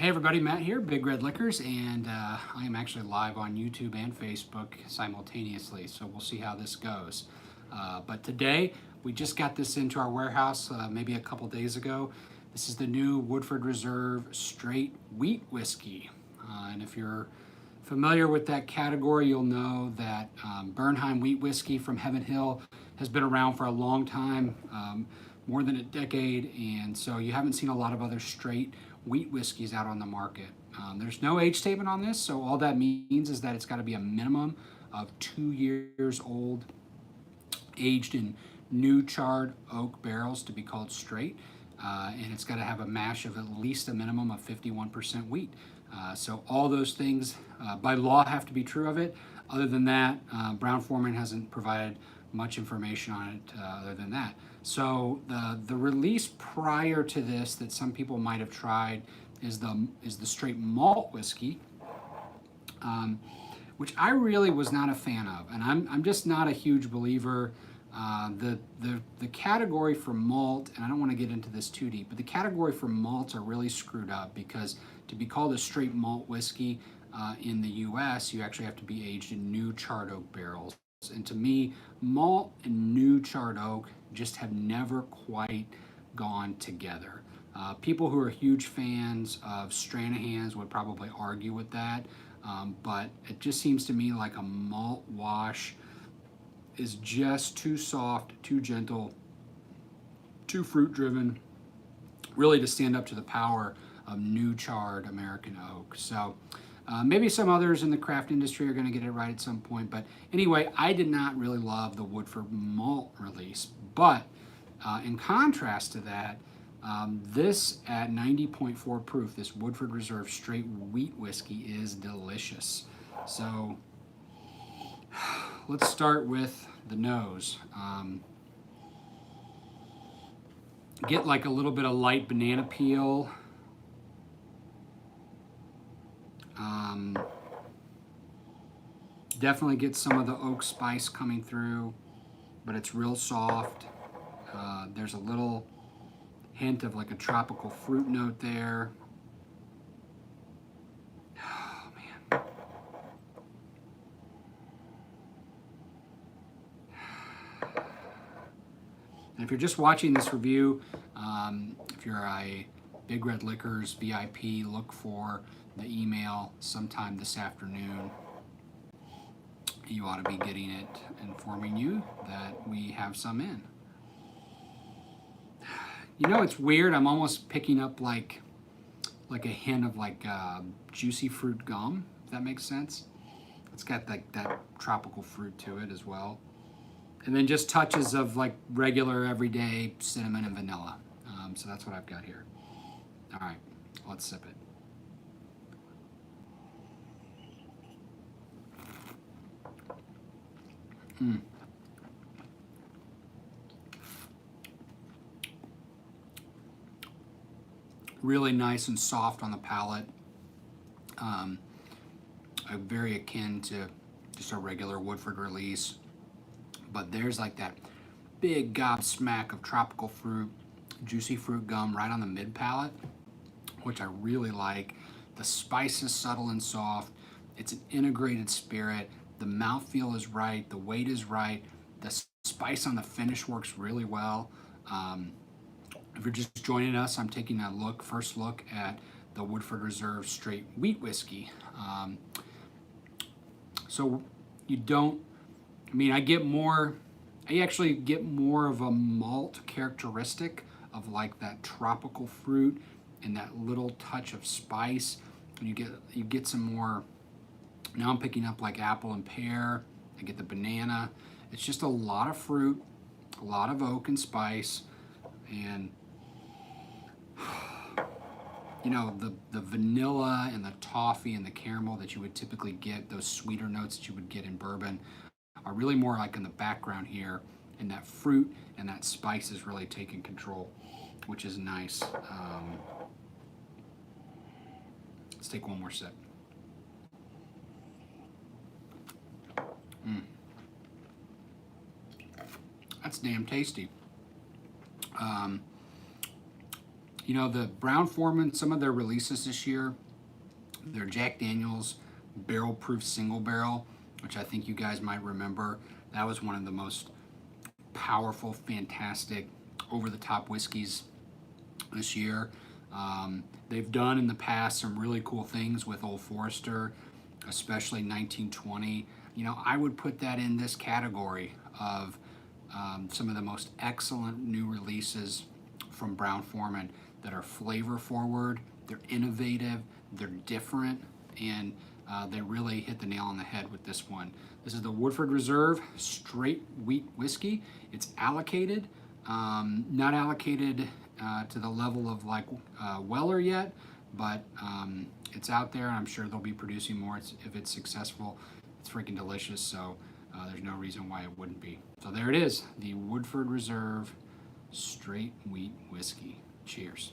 Hey everybody, Matt here, Big Red Liquors, and I am actually live on YouTube and Facebook simultaneously, so we'll see how this goes. But today, we just got this into our warehouse maybe a couple days ago. This is the new Woodford Reserve Straight Wheat Whiskey. And if you're familiar with that category, you'll know that Bernheim Wheat Whiskey from Heaven Hill has been around for a long time, more than a decade, and so you haven't seen a lot of other straight wheat whiskeys out on the market. There's no age statement on this, so all that means is that it's got to be a minimum of 2 years old, aged in new charred oak barrels to be called straight, and it's got to have a mash of at least a minimum of 51% wheat. So all those things by law have to be true of it. Other than that, Brown-Forman hasn't provided much information on it other than that. So the release prior to this that some people might have tried is the straight malt whiskey, which I really was not a fan of, and I'm just not a huge believer. The category for malt, and I don't want to get into this too deep, but the category for malts are really screwed up because to be called a straight malt whiskey in the U.S., you actually have to be aged in new charred oak barrels. And to me, malt and new charred oak just have never quite gone together. People who are huge fans of Stranahan's would probably argue with that, but it just seems to me like a malt wash is just too soft, too gentle, too fruit driven, really to stand up to the power of new charred American oak. So maybe some others in the craft industry are going to get it right at some point. But anyway, I did not really love the Woodford Malt release. But in contrast to that, this at 90.4 proof, this Woodford Reserve Straight Wheat Whiskey is delicious. So let's start with the nose. Get like a little bit of light banana peel. Definitely get some of the oak spice coming through, but it's real soft. There's a little hint of like a tropical fruit note there. Oh man. And if you're just watching this review, if you're a Big Red Liquors VIP, look for the email sometime this afternoon. You ought to be getting it informing you that we have some in. You know, it's weird. I'm almost picking up like a hint of like juicy fruit gum, if that makes sense. It's got like that tropical fruit to it as well. And then just touches of like regular everyday cinnamon and vanilla. So that's what I've got here. All right, let's sip it. Really nice and soft on the palate. Very akin to just a regular Woodford Release. But there's like that big gobsmack of tropical fruit, juicy fruit gum right on the mid palate, which I really like. The spice is subtle and soft. It's an integrated spirit. The mouthfeel is right. The weight is right. The spice on the finish works really well. If you're just joining us, I'm taking a first look at the Woodford Reserve Straight Wheat Whiskey. So you don't, I mean, I actually get more of a malt characteristic of like that tropical fruit and that little touch of spice. And you get some more, now I'm picking up like apple and pear. I get the banana. It's just a lot of fruit, a lot of oak and spice, and you know, the vanilla and the toffee and the caramel that you would typically get, those sweeter notes that you would get in bourbon, are really more like in the background here, and that fruit and that spice is really taking control, which is nice. Let's take one more sip. That's damn tasty. You know, the Brown-Forman, some of their releases this year, their Jack Daniel's barrel proof single barrel, which I think you guys might remember. That was one of the most powerful, fantastic, over-the-top whiskeys this year. They've done in the past some really cool things with Old Forester, especially 1920. You know, I would put that in this category of some of the most excellent new releases from Brown-Forman that are flavor forward, they're innovative, they're different, and they really hit the nail on the head with this one. This is the Woodford Reserve Straight Wheat Whiskey. It's allocated, not allocated to the level of like Weller yet, but it's out there, and I'm sure they'll be producing more if it's successful. It's freaking delicious, so there's no reason why it wouldn't be. So there it is, the Woodford Reserve Straight Wheat Whiskey. Cheers.